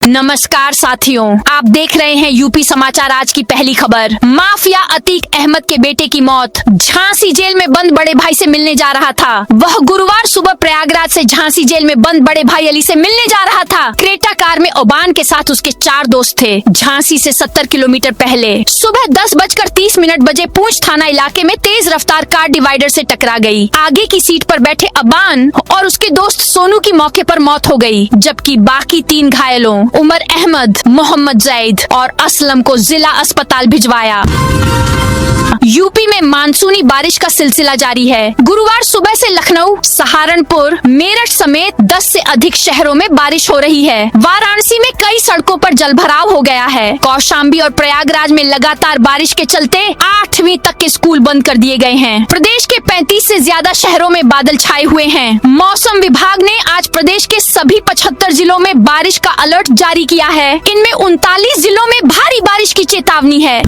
नमस्कार साथियों, आप देख रहे हैं यूपी समाचार। आज की पहली खबर, माफिया अतीक अहमद के बेटे की मौत। झांसी जेल में बंद बड़े भाई से मिलने जा रहा था। वह गुरुवार सुबह प्रयागराज से झांसी जेल में बंद बड़े भाई अली से मिलने जा रहा था। क्रेटा कार में ओबान के साथ उसके 4 दोस्त थे। झांसी से 70 किलोमीटर पहले सुबह 10:30 बजे पूंछ थाना इलाके में तेज रफ्तार कार डिवाइडर से टकरा गई। आगे की सीट पर बैठे अबान और उसके दोस्त सोनू की मौके पर मौत हो गई, जबकि बाकी 3 घायलों उमर अहमद, मोहम्मद जैद और असलम को जिला अस्पताल भिजवाया। यूपी में मानसूनी बारिश का सिलसिला जारी है। गुरुवार सुबह से लखनऊ, सहारनपुर, मेरठ समेत 10 से अधिक शहरों में बारिश हो रही है। वाराणसी में कई सड़कों पर जलभराव हो गया है। कौशाम्बी और प्रयागराज में लगातार बारिश के चलते 8वीं तक के स्कूल बंद कर दिए गए हैं। प्रदेश के 35 से ज्यादा शहरों में बादल छाए हुए हैं। मौसम विभाग ने आज प्रदेश के सभी 75 जिलों में बारिश का अलर्ट जारी किया है। इनमें 39 जिलों में भारी बारिश की चेतावनी है।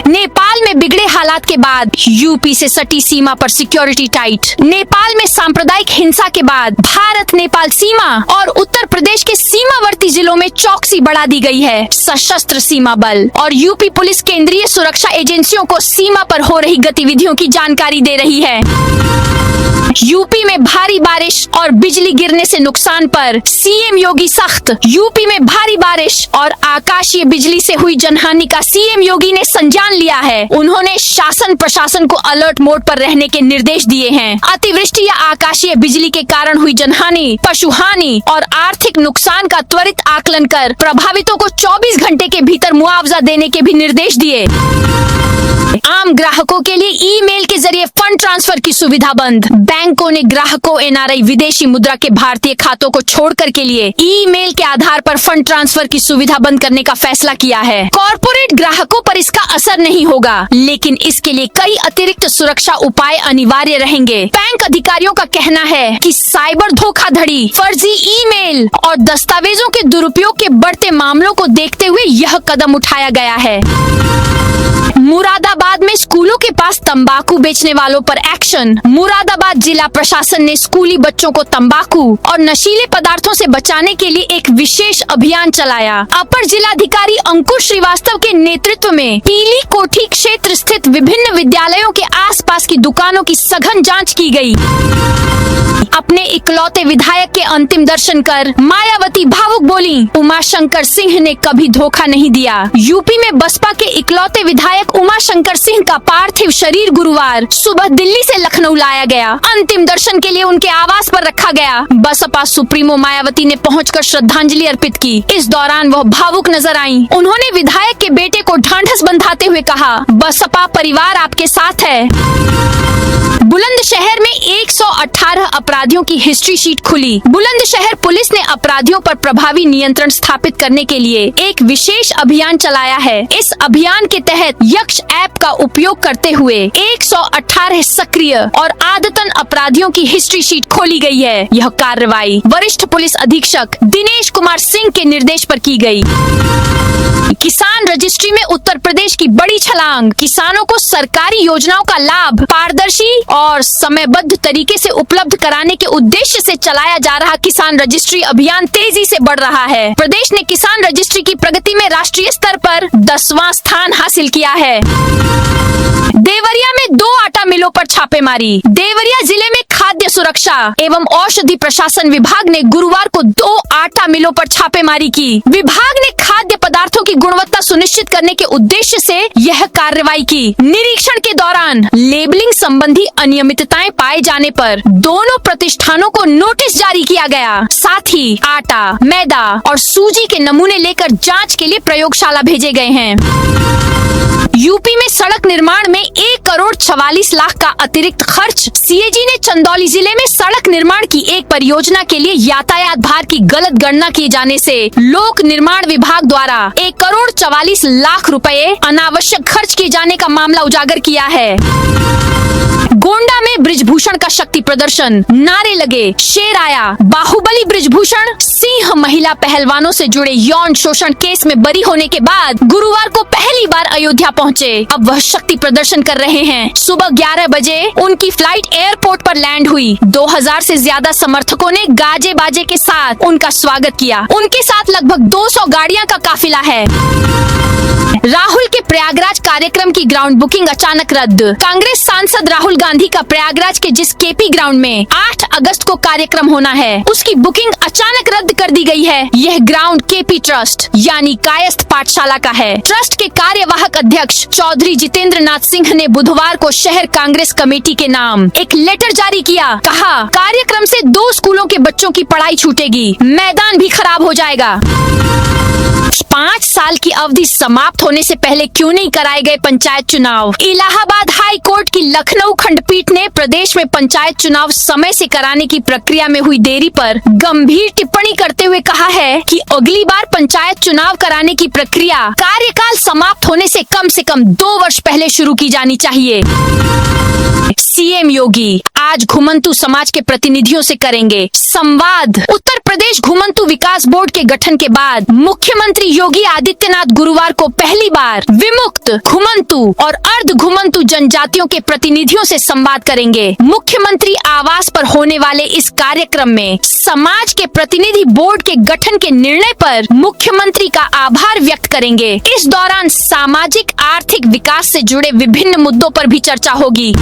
नेपाल में बिगड़े हालात के बाद यूपी से सटी सीमा पर सिक्योरिटी टाइट। नेपाल में सांप्रदायिक हिंसा के बाद भारत नेपाल सीमा और उत्तर प्रदेश के सीमावर्ती जिलों में चौकसी बढ़ा दी गई है। सशस्त्र सीमा बल और यूपी पुलिस केंद्रीय सुरक्षा एजेंसियों को सीमा पर हो रही गतिविधियों की जानकारी दे रही है। यूपी में भारी बारिश और बिजली गिरने से नुकसान पर सीएम योगी सख्त। यूपी में भारी बारिश और आकाशीय बिजली से हुई जनहानि का सीएम योगी ने संज्ञान लिया है। उन्होंने शासन प्रशासन को अलर्ट मोड पर रहने के निर्देश दिए हैं। अतिवृष्टि या आकाशीय बिजली के कारण हुई जनहानि, पशुहानि और आर्थिक नुकसान का त्वरित आकलन कर प्रभावितों को 24 घंटे के भीतर मुआवजा देने के भी निर्देश दिए। आम ग्राहकों के लिए ईमेल के जरिए फंड ट्रांसफर की सुविधा बंद। बैंकों ने ग्राहकों एनआरआई विदेशी मुद्रा के भारतीय खातों को छोड़कर के लिए ईमेल के आधार पर फंड ट्रांसफर की सुविधा बंद करने का फैसला किया है। कॉर्पोरेट ग्राहकों पर इसका असर नहीं होगा, लेकिन इसके लिए कई अतिरिक्त सुरक्षा उपाय अनिवार्य रहेंगे। बैंक अधिकारियों का कहना है कि साइबर धोखाधड़ी, फर्जी ईमेल और दस्तावेजों के दुरुपयोग के बढ़ते मामलों को देखते हुए यह कदम उठाया गया है। मुरादाबाद में स्कूलों के पास तंबाकू बेचने वालों पर एक्शन। मुरादाबाद जिला प्रशासन ने स्कूली बच्चों को तंबाकू और नशीले पदार्थों से बचाने के लिए एक विशेष अभियान चलाया। अपर जिलाधिकारी अंकुश श्रीवास्तव के नेतृत्व में पीली कोठी क्षेत्र स्थित विभिन्न विद्यालयों के आसपास की दुकानों की सघन जांच की गई। अपने इकलौते विधायक के अंतिम दर्शन कर मायावती भावुक बोली, उमाशंकर सिंह ने कभी धोखा नहीं दिया। यूपी में बसपा के इकलौते विधायक उमाशंकर सिंह का पार्थिव शरीर गुरुवार सुबह दिल्ली से लखनऊ लाया गया। अंतिम दर्शन के लिए उनके आवास पर रखा गया। बसपा सुप्रीमो मायावती ने पहुंचकर श्रद्धांजलि अर्पित की। इस दौरान वह भावुक नजर आईं। उन्होंने विधायक के बेटे को ढांढस बंधाते हुए कहा, बसपा परिवार आपके साथ है। बुलंदशहर में 118 अपराधियों की हिस्ट्री शीट खुली। बुलंदशहर पुलिस ने अपराधियों पर प्रभावी नियंत्रण स्थापित करने के लिए एक विशेष अभियान चलाया है। इस अभियान के तहत यक्ष ऐप का उपयोग करते हुए 118 सक्रिय और आदतन अपराधियों की हिस्ट्री शीट खोली गई है। यह कार्रवाई वरिष्ठ पुलिस अधीक्षक दिनेश कुमार सिंह के निर्देश पर की गई। किसान रजिस्ट्री में उत्तर प्रदेश की बड़ी छलांग। किसानों को सरकारी योजनाओं का लाभ पारदर्शी और समयबद्ध तरीके से उपलब्ध कराने के उद्देश्य से चलाया जा रहा किसान रजिस्ट्री अभियान तेजी से बढ़ रहा है। प्रदेश ने किसान रजिस्ट्री की प्रगति में राष्ट्रीय स्तर पर 10वां स्थान हासिल किया है। देवरिया में 2 आटा मिलों पर छापेमारी। देवरिया जिले में खाद्य सुरक्षा एवं औषधि प्रशासन विभाग ने गुरुवार को 2 आटा मिलों पर छापेमारी की। विभाग ने खाद्य पदार्थों की गुणवत्ता सुनिश्चित करने के उद्देश्य से यह कार्रवाई की। निरीक्षण के दौरान लेबलिंग संबंधी अनियमितताएं पाए जाने पर दोनों प्रतिष्ठानों को नोटिस जारी किया गया। साथ ही आटा, मैदा और सूजी के नमूने लेकर जांच के लिए प्रयोगशाला भेजे गए हैं। यूपी में सड़क निर्माण में 1,44,00,000 का अतिरिक्त खर्च। सीएजी ने चंदौली जिले में सड़क निर्माण की एक परियोजना के लिए यातायात भार की गलत गणना किए जाने से लोक निर्माण विभाग द्वारा 1,44,00,000 रुपए अनावश्यक खर्च किए जाने का मामला उजागर किया है। गोंडा में ब्रिजभूषण का शक्ति प्रदर्शन, नारे लगे, शेर आया। बाहुबली ब्रिजभूषण सिंह महिला पहलवानों से जुड़े यौन शोषण केस में बरी होने के बाद गुरुवार को पहली बार अयोध्या पहुंचे। अब वह शक्ति प्रदर्शन कर रहे हैं। सुबह 11 बजे उनकी फ्लाइट एयरपोर्ट पर लैंड हुई। 2000 से ज्यादा समर्थकों ने गाजे बाजे के साथ उनका स्वागत किया। उनके साथ लगभग 200 गाड़ियां का काफिला है। राहुल के प्रयागराज कार्यक्रम की ग्राउंड बुकिंग अचानक रद्द। कांग्रेस सांसद राहुल गांधी का प्रयागराज के जिस केपी ग्राउंड में 8 अगस्त को कार्यक्रम होना है, उसकी बुकिंग अचानक रद्द कर दी गई है। यह ग्राउंड केपी ट्रस्ट यानी कायस्थ पाठशाला का है। ट्रस्ट के कार्यवाहक अध्यक्ष चौधरी जितेंद्र नाथ सिंह ने बुधवार को शहर कांग्रेस कमेटी के नाम एक लेटर जारी किया। कहा, कार्यक्रम से 2 स्कूलों के बच्चों की पढ़ाई छूटेगी, मैदान भी खराब हो जाएगा। 5 साल की अवधि समाप्त होने से पहले क्यों नहीं कराए गए पंचायत चुनाव? इलाहाबाद हाई कोर्ट की लखनऊ खंडपीठ ने प्रदेश में पंचायत चुनाव समय से कराने की प्रक्रिया में हुई देरी पर गंभीर टिप्पणी करते हुए कहा है कि अगली बार पंचायत चुनाव कराने की प्रक्रिया कार्यकाल समाप्त होने से कम 2 वर्ष पहले शुरू की जानी चाहिए। सीएम योगी आज घुमंतु समाज के प्रतिनिधियों से करेंगे संवाद। उत्तर प्रदेश घुमंतु विकास बोर्ड के गठन के बाद मुख्यमंत्री योगी आदित्यनाथ गुरुवार को पहली बार विमुक्त, घुमंतु और अर्ध घुमंतु जनजातियों के प्रतिनिधियों से संवाद करेंगे। मुख्यमंत्री आवास पर होने वाले इस कार्यक्रम में समाज के प्रतिनिधि बोर्ड के गठन के निर्णय पर मुख्यमंत्री का आभार व्यक्त करेंगे। इस दौरान सामाजिक आर्थिक विकास से जुड़े विभिन्न मुद्दों पर भी चर्चा होगी।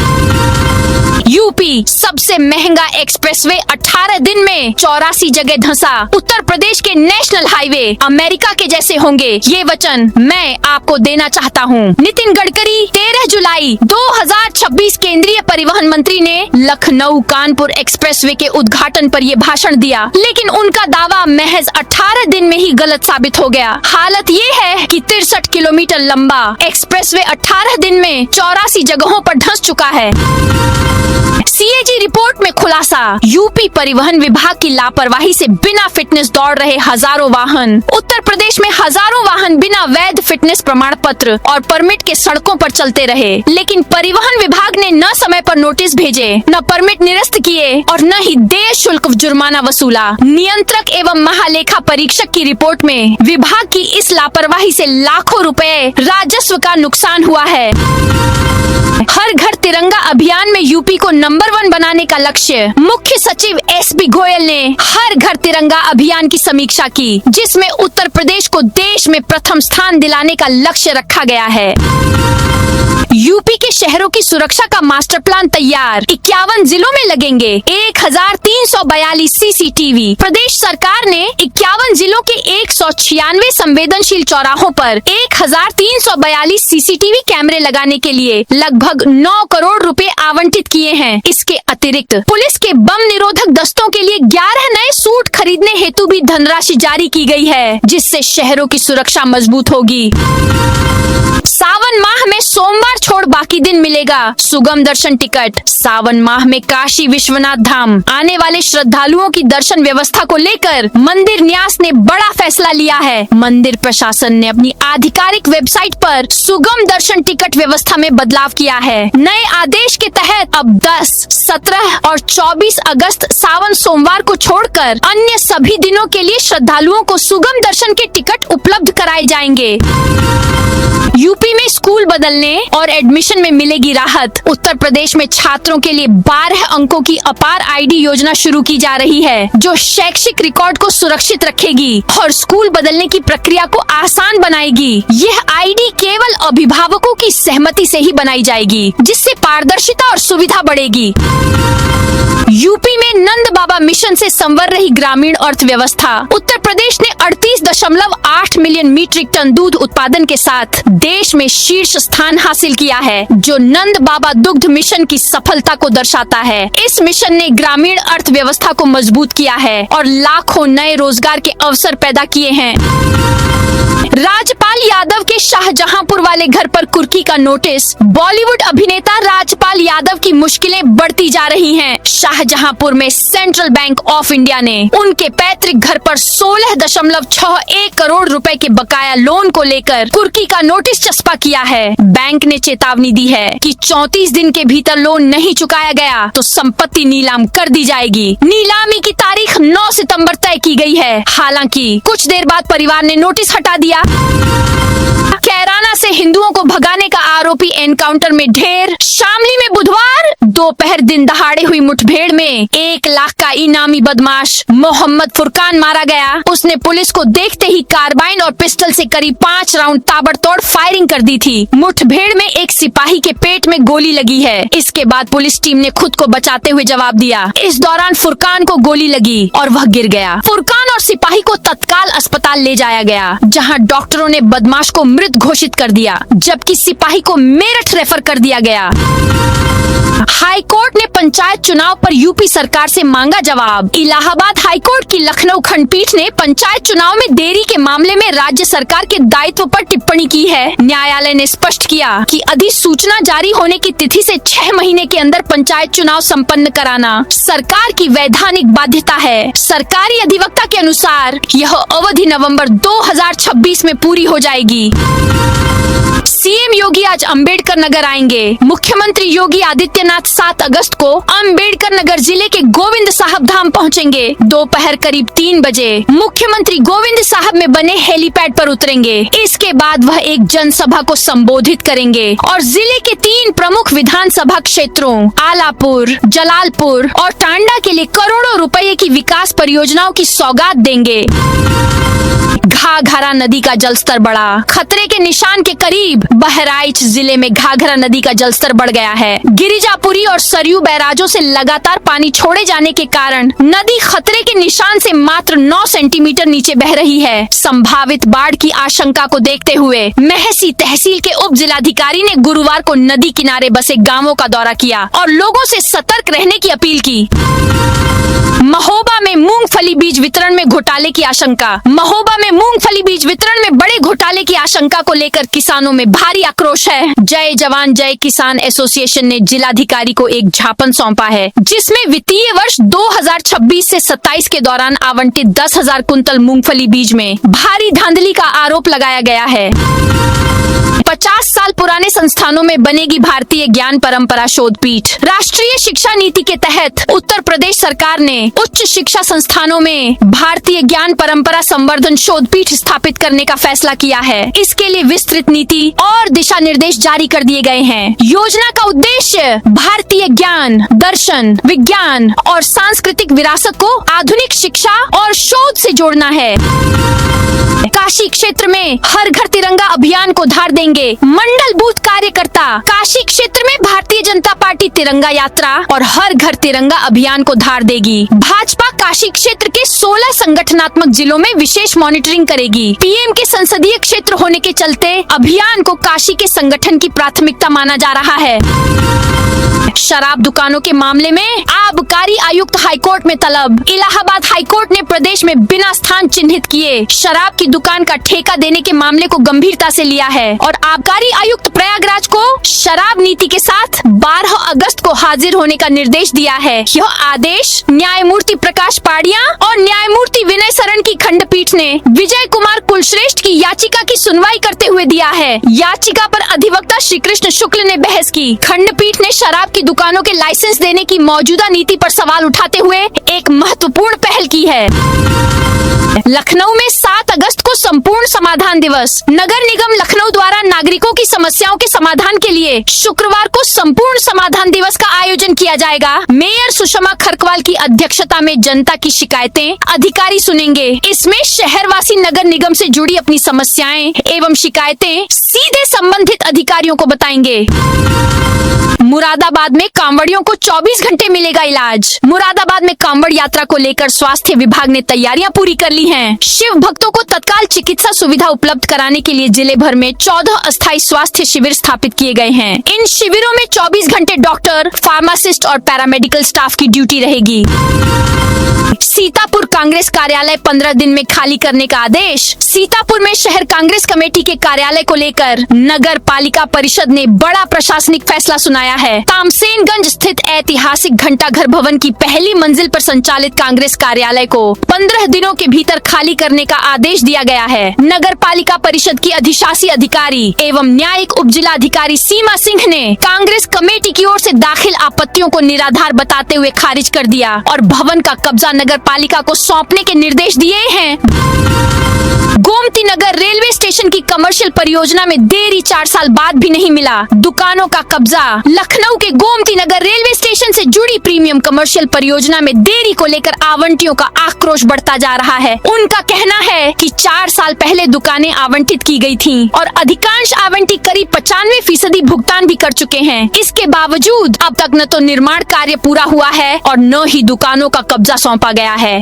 यूपी सबसे महंगा एक्सप्रेसवे 18 दिन में 84 जगह धंसा। उत्तर प्रदेश के नेशनल हाईवे अमेरिका के जैसे होंगे, ये वचन मैं आपको देना चाहता हूँ। नितिन गडकरी 13 जुलाई 2026 केंद्रीय परिवहन मंत्री ने लखनऊ कानपुर एक्सप्रेसवे के उद्घाटन पर ये भाषण दिया, लेकिन उनका दावा महज 18 दिन में ही गलत साबित हो गया। हालत ये है कि 63 किलोमीटर लंबा एक्सप्रेसवे 18 दिन में 84 जगहों पर धंस चुका है। सीएजी रिपोर्ट में खुलासा, यूपी परिवहन विभाग की लापरवाही से बिना फिटनेस दौड़ रहे हजारों वाहन। उत्तर प्रदेश में हजारों वाहन बिना वैध फिटनेस प्रमाण पत्र और परमिट के सड़कों पर चलते रहे, लेकिन परिवहन विभाग ने न समय पर नोटिस भेजे, न परमिट निरस्त किए और न ही देय शुल्क जुर्माना वसूला। नियंत्रक एवं महालेखा परीक्षक की रिपोर्ट में विभाग की इस लापरवाही से लाखों रुपए राजस्व का नुकसान हुआ है। हर घर तिरंगा अभियान में यूपी को नंबर 1 बनाने का लक्ष्य। मुख्य सचिव एसबी गोयल ने हर घर तिरंगा अभियान की समीक्षा की, जिसमें उत्तर प्रदेश को देश में प्रथम स्थान दिलाने का लक्ष्य रखा गया है। यूपी के शहरों की सुरक्षा का मास्टर प्लान तैयार, 51 जिलों में लगेंगे 1342 सीसीटीवी। प्रदेश सरकार ने 51 जिलों के 196 संवेदनशील चौराहों पर 1342 सीसीटीवी कैमरे लगाने के लिए लगभग 9 करोड़ रुपए आवंटित किए हैं। इसके अतिरिक्त पुलिस के बम निरोधक दस्तों के लिए 11 नए सूट खरीदने हेतु भी धनराशि जारी की गई है, जिससे शहरों की सुरक्षा मजबूत होगी। सावन माह में सोमवार छोड़ बाकी दिन मिलेगा सुगम दर्शन टिकट। सावन माह में काशी विश्वनाथ धाम आने वाले श्रद्धालुओं की दर्शन व्यवस्था को लेकर मंदिर न्यास ने बड़ा फैसला लिया है। मंदिर प्रशासन ने अपनी आधिकारिक वेबसाइट पर सुगम दर्शन टिकट व्यवस्था में बदलाव किया है। नए आदेश के तहत अब 10, 17 और 24 अगस्त सावन सोमवार को छोड़कर अन्य सभी दिनों के लिए श्रद्धालुओं को सुगम दर्शन के टिकट उपलब्ध कराए जाएंगे। यूपी में स्कूल बदलने और एडमिशन में मिलेगी राहत। उत्तर प्रदेश में छात्रों के लिए 12 अंकों की अपार आईडी योजना शुरू की जा रही है, जो शैक्षिक रिकॉर्ड को सुरक्षित रखेगी और स्कूल बदलने की प्रक्रिया को आसान बनाएगी। यह आईडी केवल अभिभावकों की सहमति से ही बनाई जाएगी, जिससे पारदर्शिता और सुविधा बढ़ेगी। यूपी में नंद बाबा मिशन से संवर रही ग्रामीण अर्थव्यवस्था। उत्तर प्रदेश ने 38.8 मिलियन मीट्रिक टन दूध उत्पादन के साथ देश में शीर्ष स्थान हासिल किया है, जो नंद बाबा दुग्ध मिशन की सफलता को दर्शाता है। इस मिशन ने ग्रामीण अर्थव्यवस्था को मजबूत किया है और लाखों नए रोजगार के अवसर पैदा किए हैं। राजपाल यादव के शाहजहांपुर वाले घर पर कुर्की का नोटिस। बॉलीवुड अभिनेता राजपाल यादव की मुश्किलें बढ़ती जा रही हैं। शाहजहांपुर में सेंट्रल बैंक ऑफ इंडिया ने उनके पैतृक घर पर 16.61 करोड़ रुपए के बकाया लोन को लेकर कुर्की का नोटिस चस्पा किया है। बैंक ने चेतावनी दी है कि 34 दिन के भीतर लोन नहीं चुकाया गया तो संपत्ति नीलाम कर दी जाएगी। नीलामी की तारीख 9 सितंबर तय की गई है। हालांकि कुछ देर बाद परिवार ने नोटिस हटा दिया। कैराना से हिंदुओं को भगाने का आरोपी एनकाउंटर में ढेर। शामली में बुधवार दोपहर दिन दहाड़े हुई मुठभेड़ में 1 लाख का इनामी बदमाश मोहम्मद फुरकान मारा गया। उसने पुलिस को देखते ही कार्बाइन और पिस्टल से करीब 5 राउंड ताबड़तोड़ फायरिंग कर दी थी। मुठभेड़ में एक सिपाही के पेट में गोली लगी है। इसके बाद पुलिस टीम ने खुद को बचाते हुए जवाब दिया। इस दौरान फुरकान को गोली लगी और वह गिर गया। फुरकान और सिपाही को तत्काल अस्पताल ले जाया गया, जहां डॉक्टरों ने बदमाश को मृत घोषित कर दिया, जबकि सिपाही को मेरठ रेफर कर दिया गया। हाई कोर्ट ने पंचायत चुनाव पर यूपी सरकार से मांगा जवाब। इलाहाबाद हाई कोर्ट की लखनऊ खंडपीठ ने पंचायत चुनाव में देरी के मामले में राज्य सरकार के दायित्व पर टिप्पणी की है। न्यायालय ने स्पष्ट किया कि अधिसूचना जारी होने की तिथि से 6 महीने के अंदर पंचायत चुनाव संपन्न कराना सरकार की वैधानिक बाध्यता है। सरकारी अधिवक्ता के अनुसार यह अवधि नवंबर 2026 में पूरी हो जाएगी। सीएम योगी आज अंबेडकर नगर आएंगे। मुख्यमंत्री योगी आदित्यनाथ 7 अगस्त को अंबेडकर नगर जिले के गोविंद साहब धाम पहुंचेंगे। दोपहर करीब 3 बजे मुख्यमंत्री गोविंद साहब में बने हेलीपैड पर उतरेंगे। इसके बाद वह एक जनसभा को संबोधित करेंगे और जिले के 3 प्रमुख विधानसभा क्षेत्रों आलापुर, जलालपुर और टांडा के लिए करोड़ों रुपए की विकास परियोजनाओं की सौगात देंगे। घाघरा नदी का जलस्तर बढ़ा। खतरे के निशान के करीब बहराइच जिले में घाघरा नदी का जलस्तर बढ़ गया है। गिरिजापुरी और सरयू बैराजों से लगातार पानी छोड़े जाने के कारण नदी खतरे के निशान से मात्र 9 सेंटीमीटर नीचे बह रही है। संभावित बाढ़ की आशंका को देखते हुए मेहसी तहसील के उप जिलाधिकारी ने गुरुवार को नदी किनारे बसे गांवों का दौरा किया और लोगों से सतर्क रहने की अपील की। महोबा में मूंगफली बीज वितरण में घोटाले की आशंका। महोबा में मूंगफली बीज वितरण में बड़े घोटाले की आशंका को लेकर किसानों में भारी आक्रोश है। जय जवान जय किसान एसोसिएशन ने जिलाधिकारी को एक ज्ञापन सौंपा है, जिसमें वित्तीय वर्ष 2026 से 27 के दौरान आवंटित 10,000 कुंतल मूंगफली बीज में भारी धांधली का आरोप लगाया गया है। 50 साल पुराने संस्थानों में बनेगी भारतीय ज्ञान परंपरा शोध पीठ। राष्ट्रीय शिक्षा नीति के तहत उत्तर प्रदेश सरकार ने उच्च शिक्षा संस्थानों में भारतीय ज्ञान परंपरा संवर्धन शोध पीठ स्थापित करने का फैसला किया है। इसके लिए विस्तृत नीति और दिशा निर्देश जारी कर दिए गए हैं। योजना का उद्देश्य भारतीय ज्ञान, दर्शन, विज्ञान और सांस्कृतिक विरासत को आधुनिक शिक्षा और शोध से जोड़ना है। काशी क्षेत्र में हर घर तिरंगा अभियान को धार देंगे मंडल बूथ कार्यकर्ता। काशी क्षेत्र में भारतीय जनता पार्टी तिरंगा यात्रा और हर घर तिरंगा अभियान को धार देगी। भाजपा काशी क्षेत्र के 16 संगठनात्मक जिलों में विशेष मॉनिटरिंग करेगी। पीएम के संसदीय क्षेत्र होने के चलते अभियान को काशी के संगठन की प्राथमिकता माना जा रहा है। शराब दुकानों के मामले में आबकारी आयुक्त हाईकोर्ट में तलब। इलाहाबाद हाईकोर्ट ने प्रदेश में बिना स्थान चिन्हित किए शराब की दुकान का ठेका देने के मामले को गंभीरता से लिया है और आबकारी आयुक्त प्रयागराज को शराब नीति के साथ 12 अगस्त को हाजिर होने का निर्देश दिया है। यह आदेश न्यायमूर्ति प्रकाश पाड़िया और न्यायमूर्ति विनय सरन की खंडपीठ ने विजय कुमार कुलश्रेष्ठ की याचिका की सुनवाई करते हुए दिया है। याचिका पर अधिवक्ता श्री कृष्ण शुक्ल ने बहस की। खंडपीठ ने शराब की दुकानों के लाइसेंस देने की मौजूदा नीति पर सवाल उठाते हुए एक महत्वपूर्ण पहल की है। लखनऊ में 7 अगस्त को संपूर्ण समाधान दिवस। नगर निगम लखनऊ द्वारा नागरिकों की समस्याओं के समाधान के लिए शुक्रवार को संपूर्ण समाधान दिवस का आयोजन किया जाएगा। मेयर सुषमा खरकवाल की अध्यक्षता में जनता की शिकायतें अधिकारी सुनेंगे। इसमें शहरवासी नगर निगम से जुड़ी अपनी समस्याएं एवं शिकायतें सीधे संबंधित अधिकारियों को बताएंगे। मुरादाबाद में कांवड़ियों को 24 घंटे मिलेगा इलाज। मुरादाबाद में कांवड़ यात्रा को लेकर स्वास्थ्य विभाग ने तैयारियां पूरी कर ली हैं। शिव भक्तों को तत्काल चिकित्सा सुविधा उपलब्ध कराने के लिए जिले भर में 14 अस्थायी स्वास्थ्य शिविर स्थापित किए गए हैं। इन शिविरों में 24 घंटे डॉक्टर, फार्मासिस्ट और पैरामेडिकल स्टाफ की ड्यूटी रहेगी। सीतापुर कांग्रेस कार्यालय 15 दिन में खाली करने का आदेश। सीतापुर में शहर कांग्रेस कमेटी के कार्यालय को लेकर नगर पालिका परिषद ने बड़ा प्रशासनिक फैसला सुनाया है। तामसेनगंज स्थित ऐतिहासिक घंटाघर भवन की पहली मंजिल पर संचालित कांग्रेस कार्यालय को 15 दिनों के भीतर खाली करने का आदेश दिया गया है। नगर पालिका परिषद की अधिशासी अधिकारी एवं न्यायिक उप जिलाधिकारी सीमा सिंह ने कांग्रेस कमेटी की ओर से दाखिल आपत्तियों को निराधार बताते हुए खारिज कर दिया और भवन का कब्जा नगर पालिका को सौंपने के निर्देश दिए हैं। गोमती नगर रेलवे स्टेशन की कमर्शियल परियोजना में देरी 4 साल बाद भी नहीं मिला। दुकानों का कब्जा। लखनऊ के गोमती नगर रेलवे स्टेशन से जुड़ी प्रीमियम कमर्शियल परियोजना में देरी को लेकर आवंटियों का आक्रोश बढ़ता जा रहा है। उनका कहना है कि 4 साल पहले दुकानें आवंटित की गई थीं और अधिकांश आवंटी करीब 95% भुगतान भी कर चुके हैं। इसके बावजूद अब तक न तो निर्माण कार्य पूरा हुआ है और न ही दुकानों का कब्जा सौंपा गया है।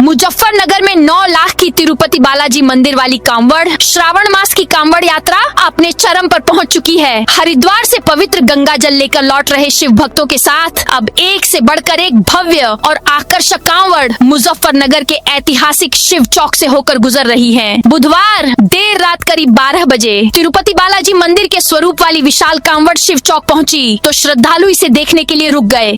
मुजफ्फरनगर में 9 लाख की तिरुपति बालाजी मंदिर वाली कांवड़ श्रावण मास की कांवड़ यात्रा अपने चरम पर पहुंच चुकी है। हरिद्वार से पवित्र गंगा जल लेकर लौट रहे शिव भक्तों के साथ अब एक से बढ़कर एक भव्य और आकर्षक कांवड़ मुजफ्फरनगर के ऐतिहासिक शिव चौक से होकर गुजर रही है। बुधवार देर रात करीब 12 बजे तिरुपति बालाजी मंदिर के स्वरूप वाली विशाल कांवड़ शिव चौक पहुंची तो श्रद्धालु इसे देखने के लिए रुक गए।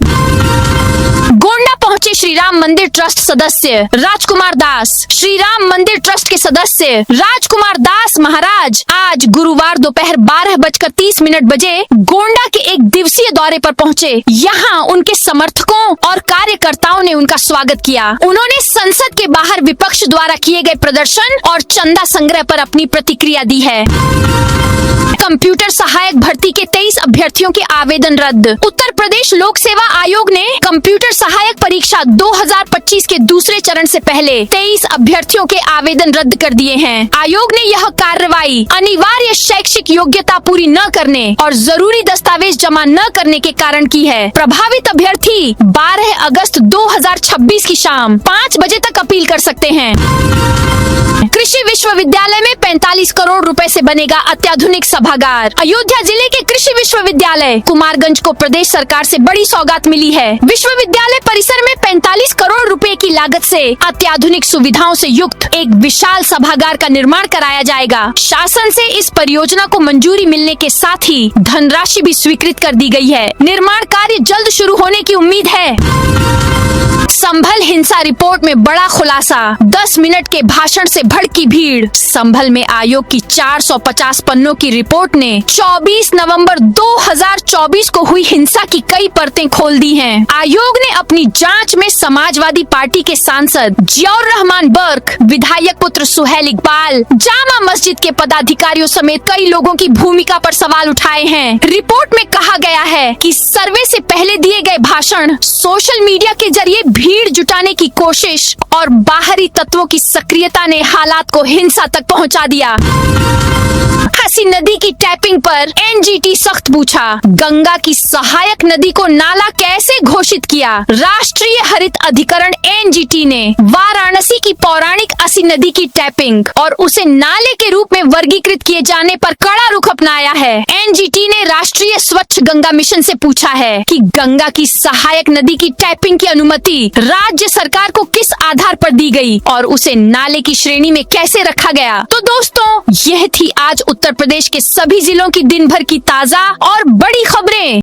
गोंडा पहुंचे श्री राम मंदिर ट्रस्ट सदस्य राजकुमार दास। श्री राम मंदिर ट्रस्ट के सदस्य राजकुमार दास महाराज आज गुरुवार दोपहर 12:30 बजे गोंडा के एक दिवसीय दौरे पर पहुंचे। यहाँ उनके समर्थकों और कार्यकर्ताओं ने उनका स्वागत किया। उन्होंने संसद के बाहर विपक्ष द्वारा किए गए प्रदर्शन और चंदा संग्रह पर अपनी प्रतिक्रिया दी है। कंप्यूटर सहायक भर्ती के 23 अभ्यर्थियों के आवेदन रद्द। उत्तर प्रदेश लोक सेवा आयोग ने कंप्यूटर सहायक परीक्षा 2025 के दूसरे चरण से पहले 23 अभ्यर्थियों के आवेदन रद्द कर दिए हैं। आयोग ने यह कार्रवाई अनिवार्य शैक्षिक योग्यता पूरी न करने और जरूरी दस्तावेज जमा न करने के कारण की है। प्रभावित अभ्यर्थी 12 अगस्त 2026 की शाम 5 बजे तक अपील कर सकते हैं। कृषि विश्वविद्यालय में 45 करोड़ रुपए से बनेगा अत्याधुनिक सभागार। अयोध्या जिले के कृषि विश्वविद्यालय कुमारगंज को प्रदेश सरकार से बड़ी सौगात मिली है। विश्वविद्यालय परिसर में 45 करोड़ रुपए की लागत से अत्याधुनिक सुविधाओं से युक्त एक विशाल सभागार का निर्माण कराया जाएगा। शासन से इस परियोजना को मंजूरी मिलने के साथ ही धनराशि भी स्वीकृत कर दी गई है। निर्माण कार्य जल्द शुरू होने की उम्मीद है। संभल हिंसा रिपोर्ट में बड़ा खुलासा। 10 मिनट के भाषण से भड़की भीड़। संभल में आयोग की 450 पन्नों की रिपोर्ट ने 24 नवंबर 2024 को हुई हिंसा की कई परतें खोल दी हैं। आयोग ने अपनी जांच में समाजवादी पार्टी के सांसद जियाउर रहमान बर्क, विधायक पुत्र सुहेल इकबाल, जामा मस्जिद के पदाधिकारियों समेत कई लोगों की भूमिका पर सवाल उठाए हैं। रिपोर्ट में कहा गया है कि सर्वे से पहले दिए गए भाषण, सोशल मीडिया के जरिए भीड़ जुटाने की कोशिश और बाहरी तत्वों की सक्रियता ने हालात को हिंसा तक पहुंचा दिया। हसी नदी की टैपिंग पर एनजीटी सख्त पूछा। गंगा की सहायक नदी को नाला कैसे घोषित किया? राष्ट्रीय हरित अधिकरण एनजीटी ने वाराणसी की पौराणिक हसी नदी की टैपिंग और उसे नाले के रूप में वर्गीकृत किए जाने पर कड़ा रुख अपनाया है। एनजीटी ने राष्ट्रीय स्वच्छ गंगा मिशन से पूछा है कि गंगा की सहायक नदी की टैपिंग की अनुमति राज्य सरकार को किस आधार पर दी गई और उसे नाले की श्रेणी में कैसे रखा गया। तो दोस्तों, यह थी आज उत्तर प्रदेश के सभी जिलों की दिन भर की ताजा और बड़ी खबरें।